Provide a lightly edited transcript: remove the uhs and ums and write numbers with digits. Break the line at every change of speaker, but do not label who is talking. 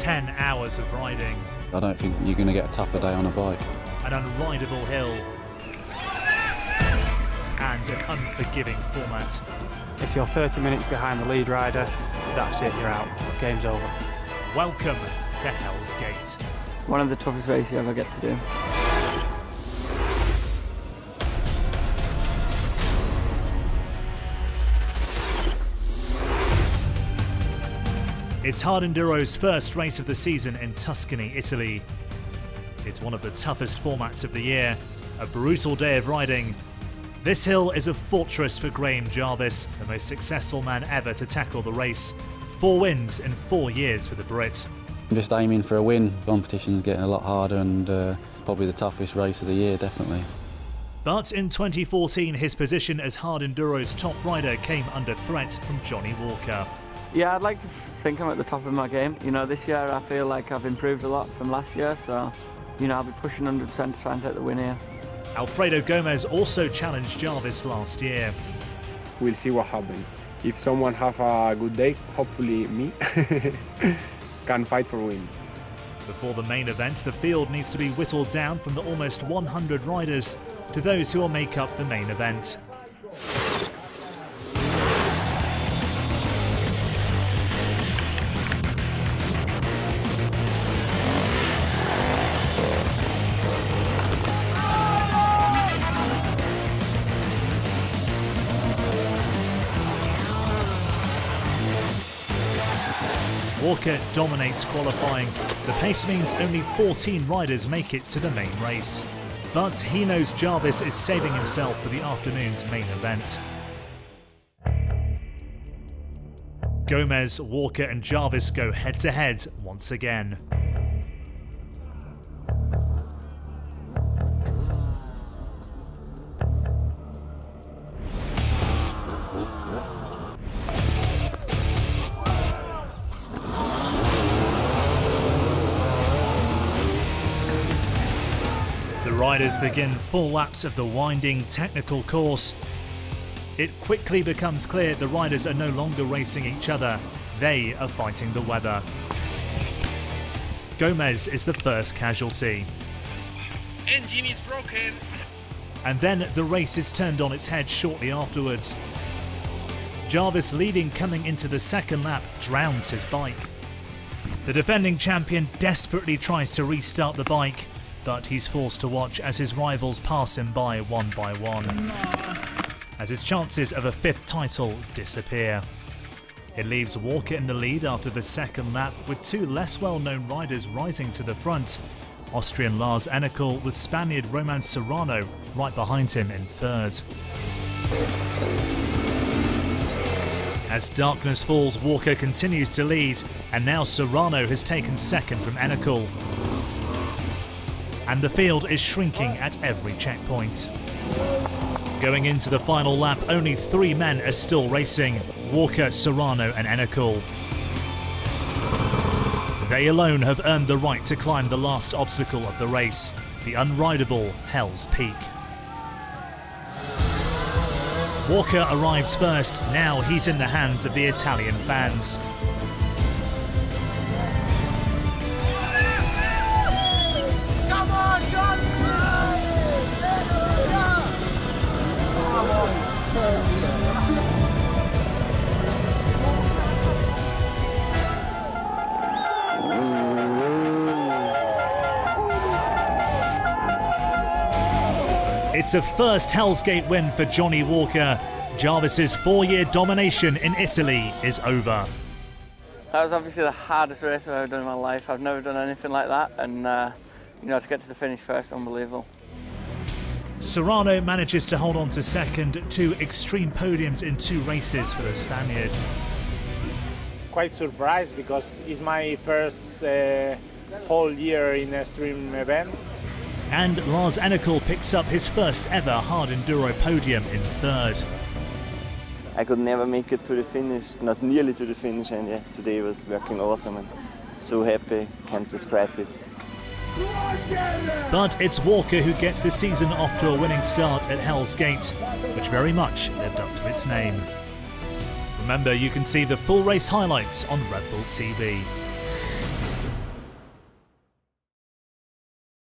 10 hours of riding.
I don't think you're going to get a tougher day on a bike.
An unrideable hill. And an unforgiving format.
If you're 30 minutes behind the lead rider, that's it, you're out. Game's over.
Welcome to Hell's Gate.
One of the toughest races you ever get to do.
It's Hard Enduro's first race of the season in Tuscany, Italy. It's one of the toughest formats of the year, a brutal day of riding. This hill is a fortress for Graham Jarvis, the most successful man ever to tackle the race. 4 wins in 4 years for the Brit.
I'm just aiming for a win. Competition's getting a lot harder and probably the toughest race of the year, definitely.
But in 2014, his position as Hard Enduro's top rider came under threat from Jonny Walker.
Yeah, I'd like to think I'm at the top of my game. You know, this year I feel like I've improved a lot from last year, so, you know, I'll be pushing 100% to try and take the win here.
Alfredo Gomez also challenged Jarvis last year.
We'll see what happens. If someone have a good day, hopefully me, can fight for win.
Before the main event, the field needs to be whittled down from the almost 100 riders to those who will make up the main event. Walker dominates qualifying. The pace means only 14 riders make it to the main race. But he knows Jarvis is saving himself for the afternoon's main event. Gomez, Walker and Jarvis go head-to-head once again. The riders begin full laps of the winding technical course. It quickly becomes clear the riders are no longer racing each other, they are fighting the weather. Gomez is the first casualty.
Engine is broken.
And then the race is turned on its head shortly afterwards. Jarvis, leading coming into the second lap, drowns his bike. The defending champion desperately tries to restart the bike, but he's forced to watch as his rivals pass him by one, as his chances of a 5th title disappear. It leaves Walker in the lead after the second lap, with 2 less well-known riders rising to the front. Austrian Lars Ennekel with Spaniard Roman Serrano right behind him in 3rd. As darkness falls, Walker continues to lead, and now Serrano has taken 2nd from Ennekel. And the field is shrinking at every checkpoint. Going into the final lap, only 3 men are still racing: Walker, Serrano and Ennekel. They alone have earned the right to climb the last obstacle of the race, the unrideable Hell's Peak. Walker arrives first, now he's in the hands of the Italian fans. It's a first Hell's Gate win for Jonny Walker. Jarvis's 4-year domination in Italy is over.
That was obviously the hardest race I've ever done in my life. I've never done anything like that, and you know, to get to the finish first, unbelievable.
Serrano manages to hold on to 2nd, 2 extreme podiums in 2 races for the Spaniard.
Quite surprised because it's my first whole year in extreme events.
And Lars Ennekel picks up his first ever Hard Enduro podium in 3rd.
I could never make it to the finish, not nearly to the finish, and yeah, today was working awesome and so happy, can't describe it.
But it's Walker who gets the season off to a winning start at Hell's Gate, which very much lived up to its name. Remember, you can see the full race highlights on Red Bull TV.